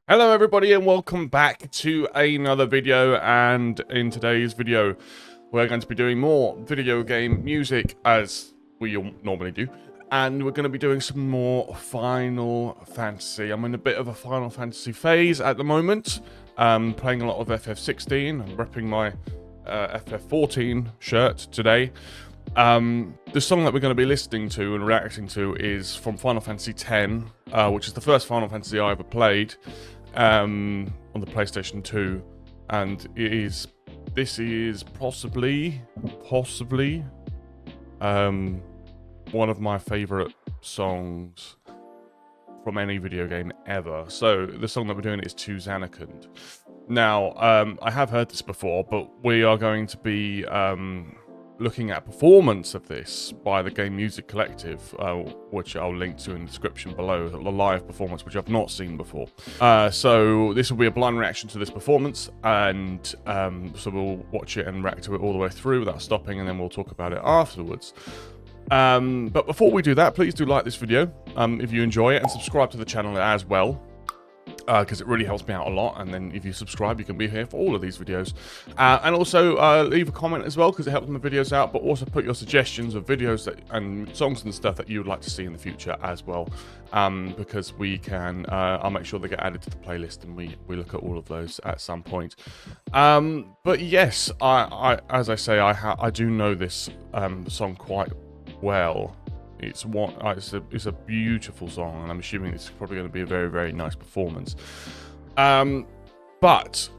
Hello everybody and welcome back to another video, and in today's video we're going to be doing more video game music as we normally do, and we're going to be doing some more Final Fantasy. I'm in a bit of a Final Fantasy phase at the moment, playing a lot of FF16. I'm repping my FF14 shirt today. The song that we're going to be listening to and reacting to is from Final Fantasy X, which is the first Final Fantasy I ever played on the PlayStation 2, and this is possibly one of my favorite songs from any video game ever. So the song that we're doing is To Zanarkand. Now, I have heard this before, but we are going to be looking at a performance of this by the Game Music Collective, which I'll link to in the description below, the live performance, which I've not seen before. So this will be a blind reaction to this performance, and so we'll watch it and react to it all the way through without stopping, and then we'll talk about it afterwards. But before we do that, please do like this video if you enjoy it, and subscribe to the channel as well, because it really helps me out a lot. And then if you subscribe, you can be here for all of these videos, and also leave a comment as well, because it helps my videos out. But also put your suggestions of videos and songs and stuff that you would like to see in the future as well, because we can I'll make sure they get added to the playlist, and we look at all of those at some point. But yes, as I say, I do know this song quite well. It's a beautiful song, and I'm assuming it's probably going to be a very, very nice performance. But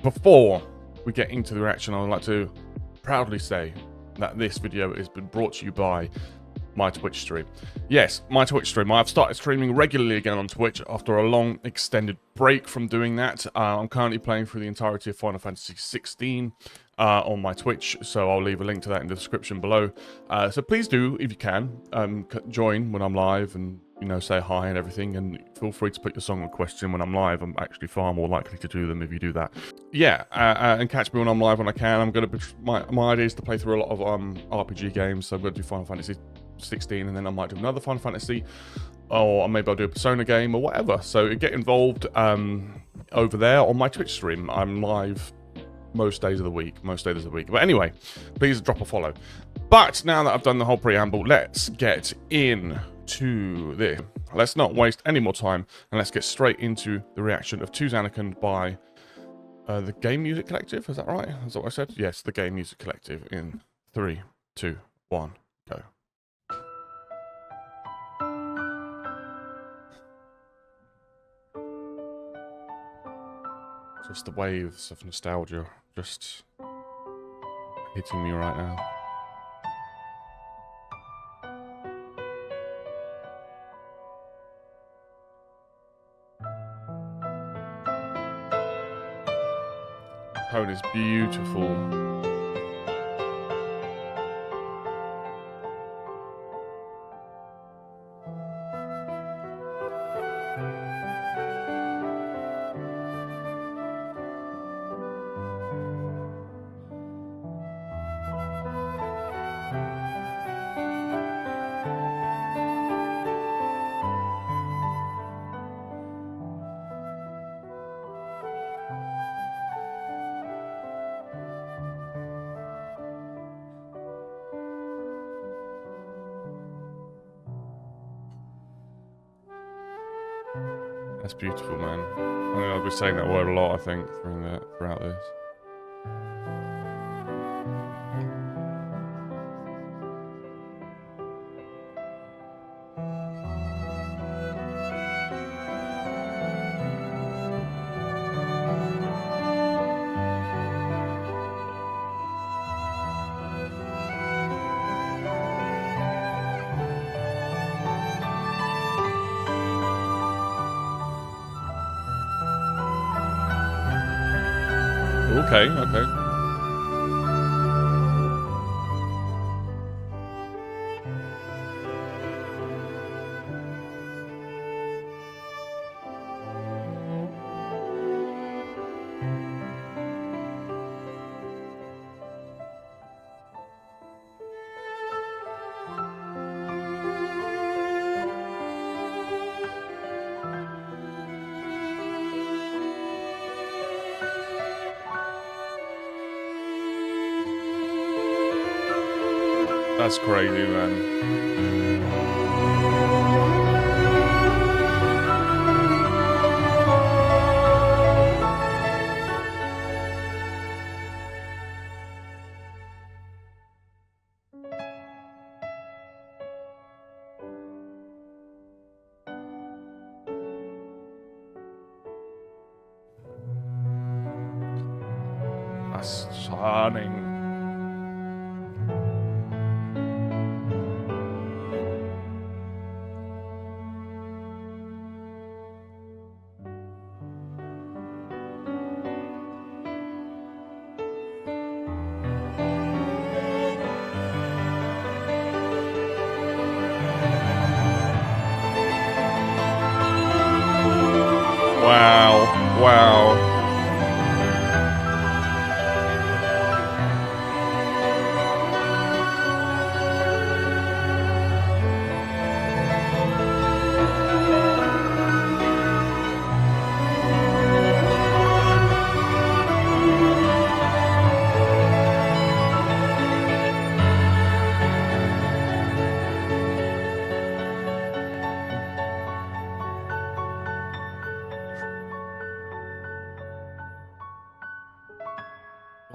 before we get into the reaction, I would like to proudly say that this video has been brought to you by my Twitch stream. Yes, my Twitch stream. I've started streaming regularly again on Twitch after a long extended break from doing that. I'm currently playing through the entirety of Final Fantasy 16 on my Twitch, so I'll leave a link to that in the description below. So please do, if you can, join when I'm live, and say hi and everything, and feel free to put your song requests in when I'm live. I'm actually far more likely to do them if you do that. Yeah, and catch me when I'm live when I can. I'm going to my idea is to play through a lot of RPG games, so I'm going to do Final Fantasy 16, and then I might do another Final Fantasy, or maybe I'll do a Persona game or whatever. So get involved over there on my Twitch stream. I'm live most days of the week. But anyway, please drop a follow. But now that I've done the whole preamble, let's get into this. Let's not waste any more time, and let's get straight into the reaction of To Zanarkand by the Game Music Collective. Is that right? Is that what I said? Yes, the Game Music Collective. In 3, 2, 1, go. Just the waves of nostalgia just hitting me right now. The tone is beautiful. That's beautiful, man. I'll be saying that word a lot, I think, throughout this. Okay. That's crazy, man. That's stunning. Wow, wow.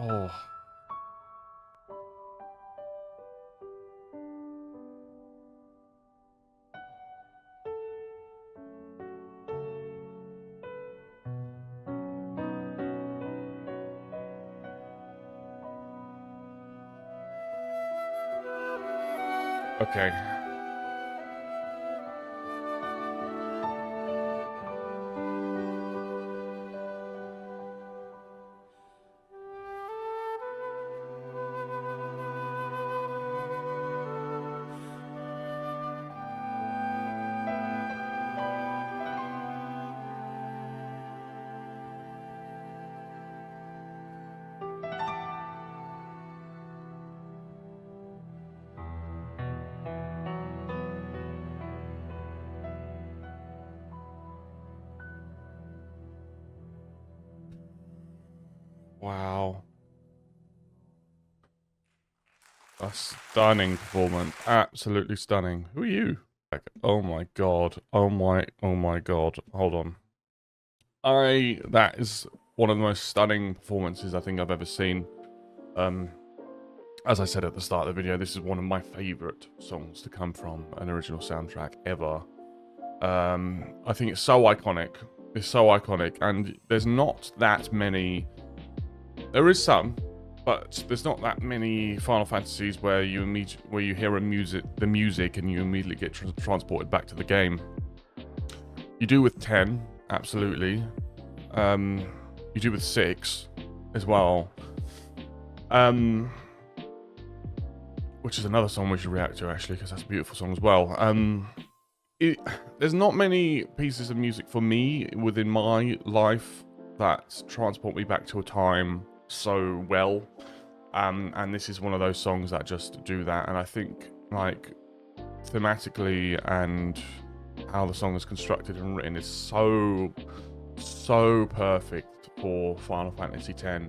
Oh. Okay. Wow. A stunning performance. Absolutely stunning. Who are you? Oh my god. Oh my god. Hold on. That is one of the most stunning performances I think I've ever seen. As I said at the start of the video, this is one of my favorite songs to come from an original soundtrack ever. I think it's so iconic. It's so iconic, and there's not that many. There is some, but there's not that many Final Fantasies where you hear the music, and you immediately get transported back to the game. You do with 10, absolutely. You do with 6 as well. Which is another song we should react to, actually, because that's a beautiful song as well. There's not many pieces of music for me within my life that transport me back to a time so well. And this is one of those songs that just do that. And I think, like, thematically and how the song is constructed and written is so perfect for Final Fantasy X.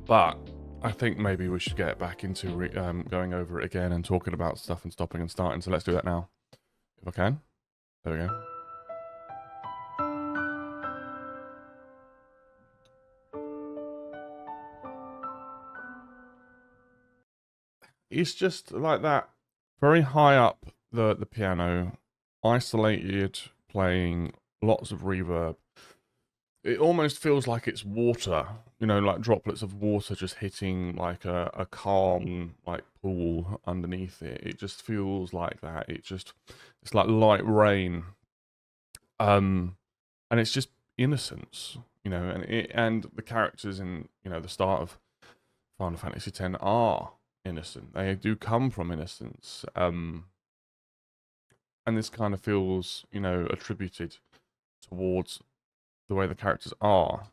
But I think maybe we should get back into going over it again and talking about stuff and stopping and starting. So let's do that now, if I can. There we go. It's just like that, very high up the piano, isolated, playing lots of reverb. It almost feels like it's water, you know, like droplets of water just hitting like a calm like pool underneath it. It just feels like that. It's like light rain. And it's just innocence, you know, and the characters in, you know, the start of Final Fantasy X are innocent. They do come from innocence. And this kind of feels, you know, attributed towards the way the characters are.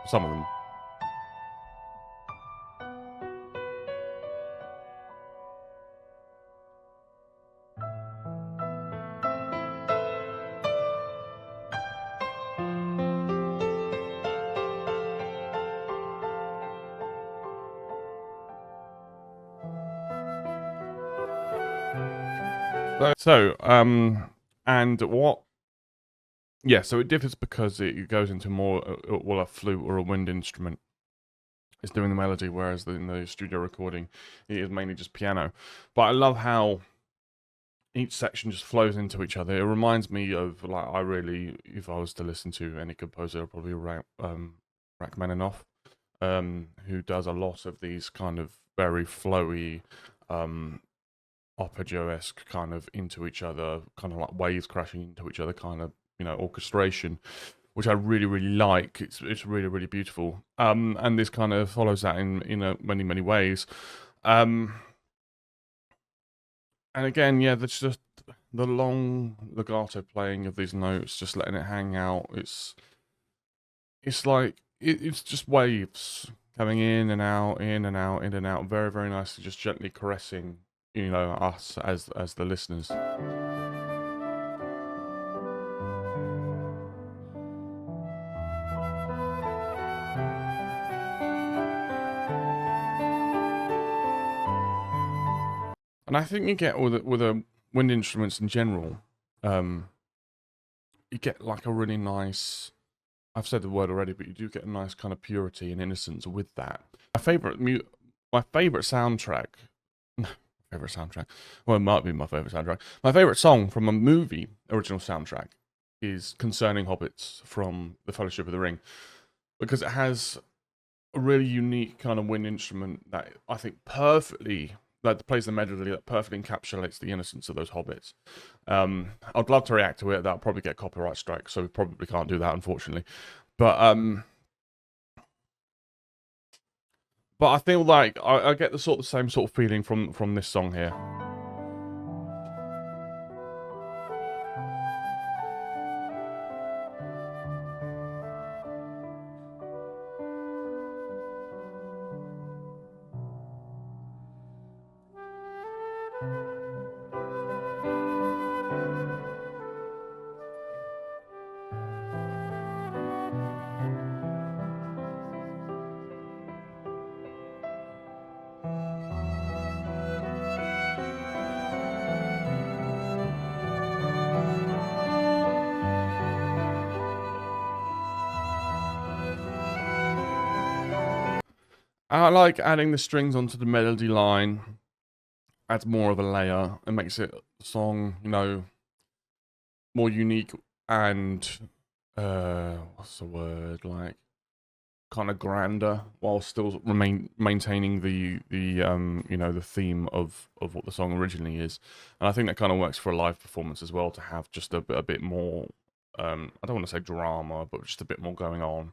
Some of them. So, and what? Yeah, so it differs because it goes into more, well, a flute or a wind instrument is doing the melody, whereas in the studio recording, it is mainly just piano. But I love how each section just flows into each other. It reminds me of, like, I really, if I was to listen to any composer, I'd probably Rachmaninoff, who does a lot of these kind of very flowy, arpeggio-esque kind of into each other, kind of like waves crashing into each other kind of, orchestration, which I really, really like. It's really, really beautiful. And this kind of follows that in many, many ways. And again, yeah, that's just the long legato playing of these notes, just letting it hang out. It's like it's just waves coming in and out, in and out, in and out, very, very nicely, just gently caressing, us as the listeners. And I think you get with wind instruments in general, you get like a really nice. I've said the word already, but you do get a nice kind of purity and innocence with that. My favorite soundtrack. Favorite soundtrack. Well, it might be my favorite soundtrack. My favorite song from a movie original soundtrack is "Concerning Hobbits" from The Fellowship of the Ring, because it has a really unique kind of wind instrument that I think that plays the melody that perfectly encapsulates the innocence of those hobbits. I'd love to react to it. That'll probably get copyright strike, so we probably can't do that, unfortunately. But I feel like I get the same sort of feeling from this song here. I like adding the strings onto the melody line. Adds more of a layer and makes it a song, more unique and what's the word, like kind of grander, while still maintaining the the theme of what the song originally is. And I think that kind of works for a live performance as well, to have just a bit more. I don't want to say drama, but just a bit more going on.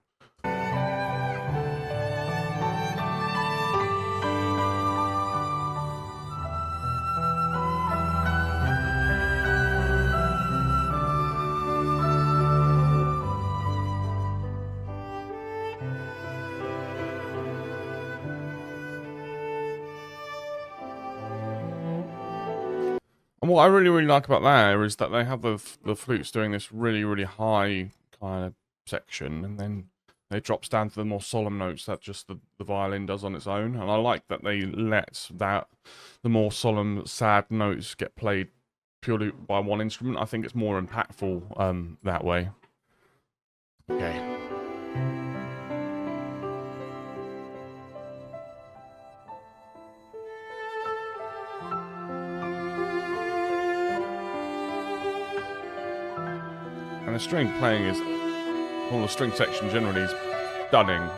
And what I really, really like about that is that they have the flutes doing this really, really high kind of section, and then it drops down to the more solemn notes that just the violin does on its own. And I like that they let the more solemn, sad notes get played purely by one instrument. I think it's more impactful that way. Okay. And the string playing is, well, the string section generally is stunning.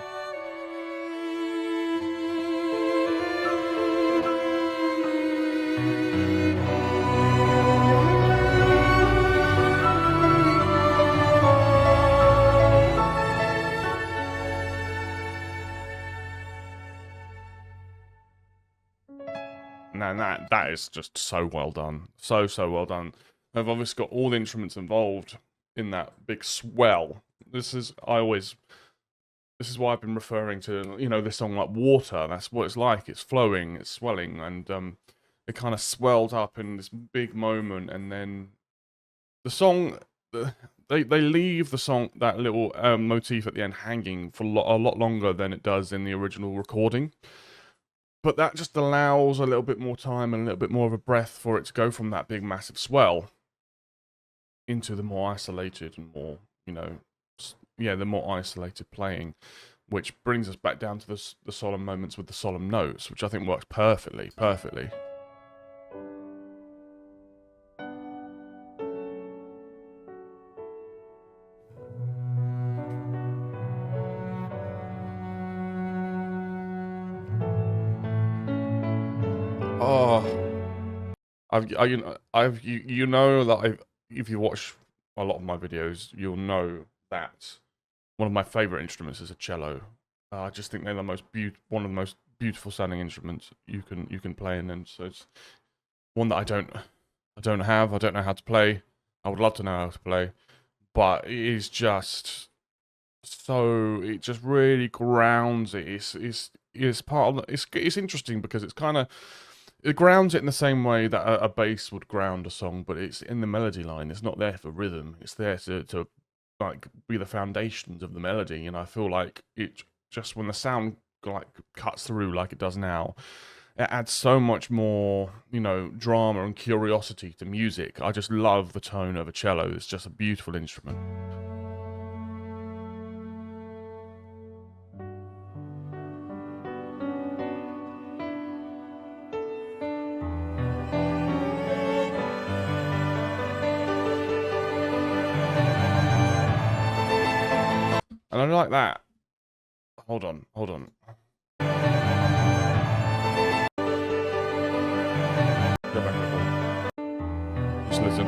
And that is just so well done. So well done. They've obviously got all the instruments involved in that big swell. This is why I've been referring to, this song like water. That's what it's like. It's flowing, it's swelling, and it kind of swelled up in this big moment, and then the song, they leave the song, that little motif at the end, hanging for a lot longer than it does in the original recording. But that just allows a little bit more time and a little bit more of a breath for it to go from that big, massive swell into the more isolated and more, the more isolated playing, which brings us back down to the solemn moments with the solemn notes, which I think works perfectly. Oh, you know that if you watch a lot of my videos, you'll know that one of my favorite instruments is a cello. I just think they're one of the most beautiful sounding instruments you can play in, and so it's one that I don't have. I don't know how to play. I would love to know how to play, but it is just so it just really grounds it. It's part of it's interesting because it grounds it in the same way that a bass would ground a song, but it's in the melody line. It's not there for rhythm. It's there to like be the foundations of the melody. And I feel like it just when the sound like cuts through like it does now, it adds so much more, drama and curiosity to music. I just love the tone of a cello. It's just a beautiful instrument. And I like that. Hold on. Go back a little. Just listen.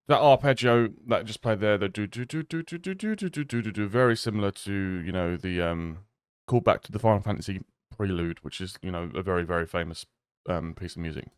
That arpeggio that just played there, the do do do do do do do do do do do do, very similar to the callback to the Final Fantasy prelude, which is a very very famous piece of music.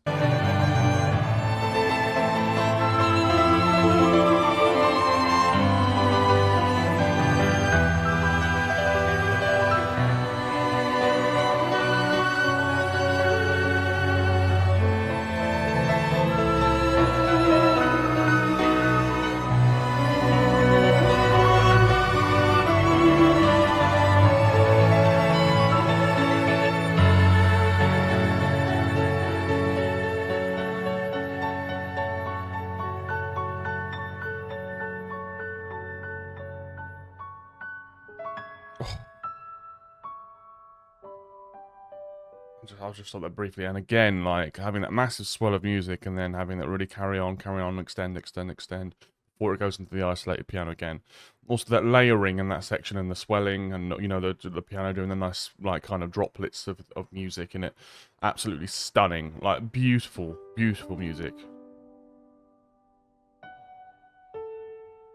I'll just stop that briefly. And again, like having that massive swell of music and then having that really carry on, extend, before it goes into the isolated piano again. Also that layering in that section and the swelling and, the piano doing the nice, like, kind of droplets of music in it. Absolutely stunning. Like, beautiful, beautiful music.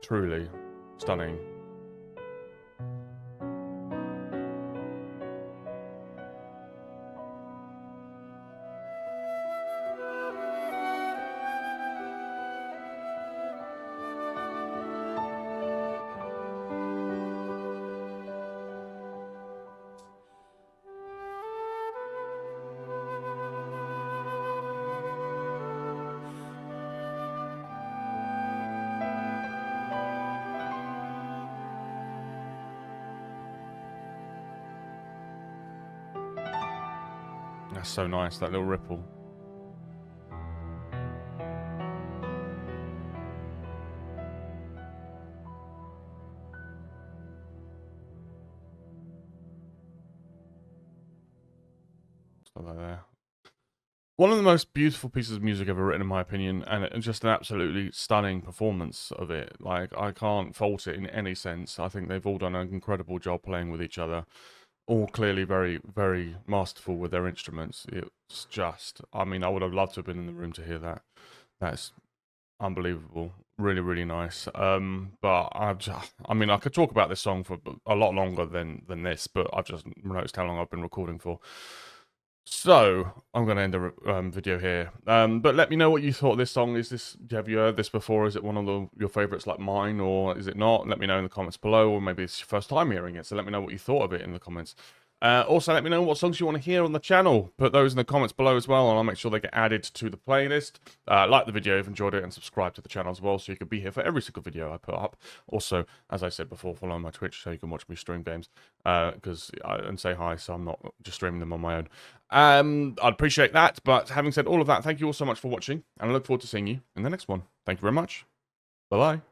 Truly stunning. That's so nice, that little ripple. Stuff like that. One of the most beautiful pieces of music ever written, in my opinion, and just an absolutely stunning performance of it. Like, I can't fault it in any sense. I think they've all done an incredible job playing with each other. All clearly very, very masterful with their instruments. It's just, I mean, I would have loved to have been in the room to hear that. That's unbelievable. Really, really nice. But I mean, I could talk about this song for a lot longer than this, but I've just noticed how long I've been recording for. So I'm going to end the video here. But let me know what you thought of this song. Have you heard this before? Is it one of your favorites like mine, or is it not? Let me know in the comments below, or maybe it's your first time hearing it. So let me know what you thought of it in the comments. Also, let me know what songs you want to hear on the channel. Put those in the comments below as well, and I'll make sure they get added to the playlist. Like the video if you enjoyed it, and subscribe to the channel as well, so you can be here for every single video I put up. Also, as I said before, follow my Twitch so you can watch me stream games, and say hi, so I'm not just streaming them on my own. I'd appreciate that, but having said all of that, thank you all so much for watching, and I look forward to seeing you in the next one. Thank you very much. Bye-bye.